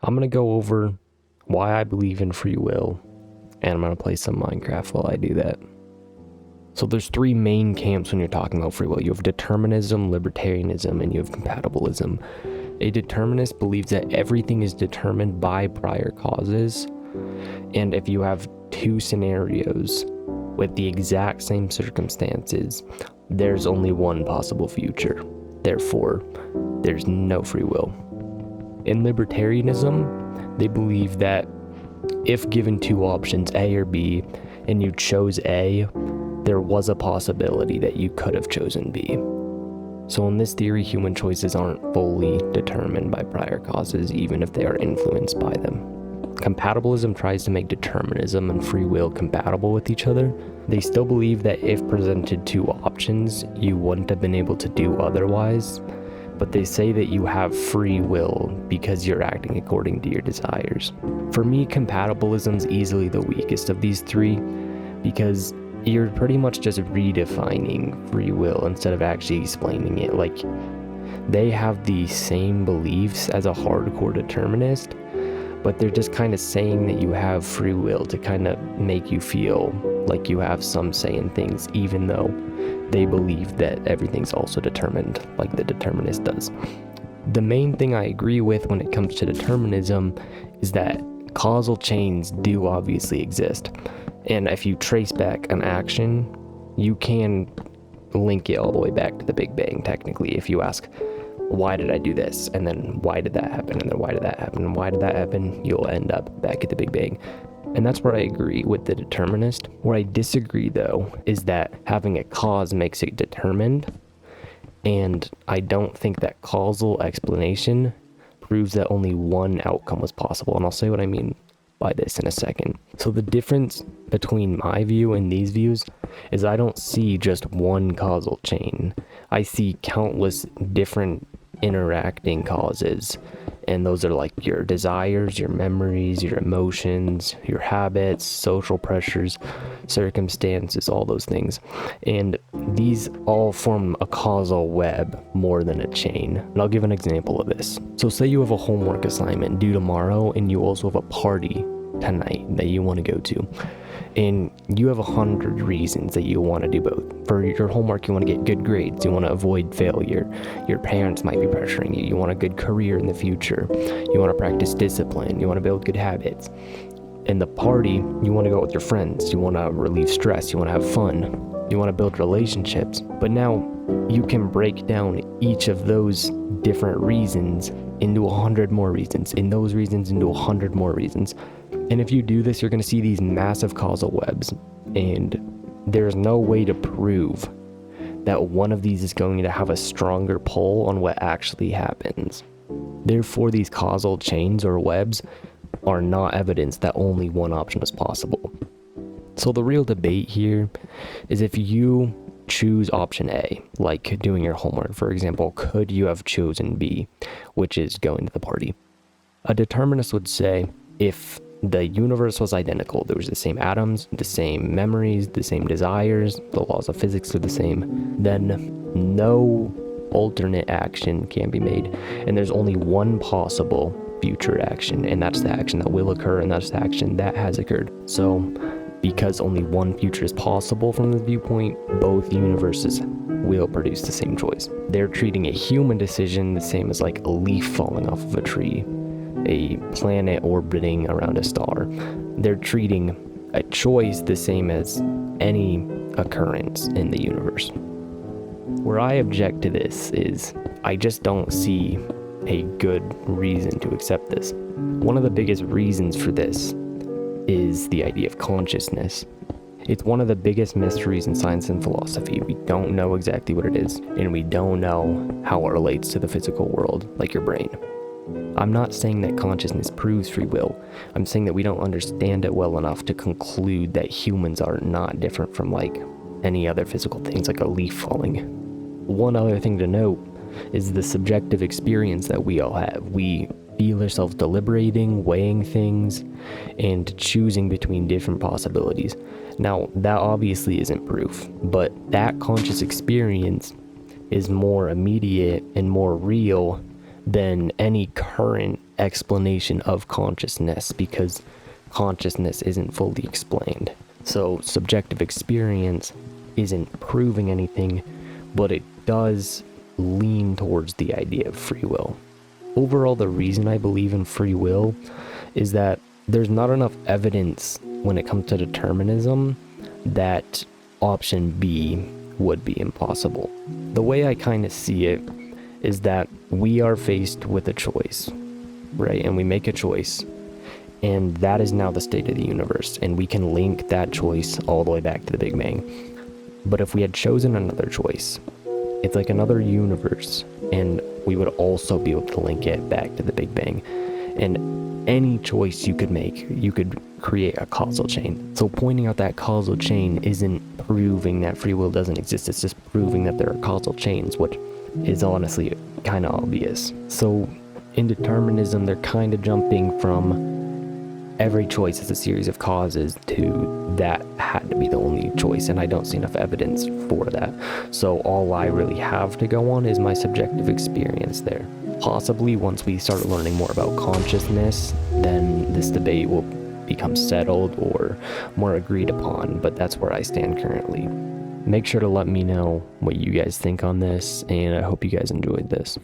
I'm going to go over why I believe in free will, and I'm going to play some Minecraft while I do that. So there's three main camps when you're talking about free will. You have determinism, libertarianism, and you have compatibilism. A determinist believes that everything is determined by prior causes, and if you have two scenarios with the exact same circumstances, there's only one possible future. Therefore, there's no free will. In libertarianism, they believe that if given two options, A or B, and you chose A, there was a possibility that you could have chosen B. So in this theory, human choices aren't fully determined by prior causes, even if they are influenced by them. Compatibilism tries to make determinism and free will compatible with each other. They still believe that if presented two options, you wouldn't have been able to do otherwise, but they say that you have free will because you're acting according to your desires. For me, compatibilism's easily the weakest of these three, because you're pretty much just redefining free will instead of actually explaining it. Like, they have the same beliefs as a hardcore determinist, but they're just kind of saying that you have free will to kind of make you feel like you have some say in things, even though they believe that everything's also determined, like the determinist does. The main thing I agree with when it comes to determinism is that causal chains do obviously exist. And if you trace back an action, you can link it all the way back to the Big Bang, technically. If you ask, why did I do this? And then why did that happen? And then why did that happen? And why did that happen? You'll end up back at the Big Bang. And that's where I agree with the determinist. Where I disagree, though, is that having a cause makes it determined. And I don't think that causal explanation proves that only one outcome was possible. And I'll say what I mean by this in a second. So the difference between my view and these views is I don't see just one causal chain. I see countless different interacting causes, and those are like your desires, your memories, your emotions, your habits, social pressures, circumstances, all those things. And these all form a causal web more than a chain. And I'll give an example of this. So say you have a homework assignment due tomorrow, and you also have a party tonight that you want to go to. And you have 100 reasons that you want to do both. For your homework, you want to get good grades. You want to avoid failure. Your parents might be pressuring you. You want a good career in the future. You want to practice discipline. You want to build good habits. In the party, you want to go out with your friends. You want to relieve stress. You want to have fun. You want to build relationships. But now you can break down each of those different reasons into 100 more reasons, and those reasons into 100 more reasons. And if you do this, you're going to see these massive causal webs, and there's no way to prove that one of these is going to have a stronger pull on what actually happens. Therefore, these causal chains or webs are not evidence that only one option is possible. So the real debate here is if you choose option A, like doing your homework, for example, could you have chosen B, which is going to the party? A determinist would say if the universe was identical, there was the same atoms, the same memories, the same desires, the laws of physics are the same, then no alternate action can be made, and there's only one possible future action, and that's the action that will occur, and that's the action that has occurred. So because only one future is possible from this viewpoint, both universes will produce the same choice. They're treating a human decision the same as like a leaf falling off of a tree, a planet orbiting around a star. They're treating a choice the same as any occurrence in the universe. Where I object to this is I just don't see a good reason to accept this. One of the biggest reasons for this is the idea of consciousness. It's one of the biggest mysteries in science and philosophy. We don't know exactly what it is, and we don't know how it relates to the physical world, like your brain. I'm not saying that consciousness proves free will. I'm saying that we don't understand it well enough to conclude that humans are not different from like any other physical things, like a leaf falling. One other thing to note is the subjective experience that we all have. We feel ourselves deliberating, weighing things, and choosing between different possibilities. Now, that obviously isn't proof, but that conscious experience is more immediate and more real than any current explanation of consciousness, because consciousness isn't fully explained. So subjective experience isn't proving anything, but it does lean towards the idea of free will. Overall, the reason I believe in free will is that there's not enough evidence when it comes to determinism that option B would be impossible. The way I kind of see it is that we are faced with a choice, right? And we make a choice, and that is now the state of the universe, and we can link that choice all the way back to the Big Bang. But if we had chosen another choice, it's like another universe, and we would also be able to link it back to the Big Bang. And any choice you could make, you could create a causal chain. So pointing out that causal chain isn't proving that free will doesn't exist, it's just proving that there are causal chains, which is honestly kind of obvious. So in determinism, they're kind of jumping from every choice is a series of causes to that had to be the only choice, and I don't see enough evidence for that. So all I really have to go on is my subjective experience there. Possibly once we start learning more about consciousness, then this debate will become settled or more agreed upon, but that's where I stand currently. Make sure to let me know what you guys think on this, and I hope you guys enjoyed this.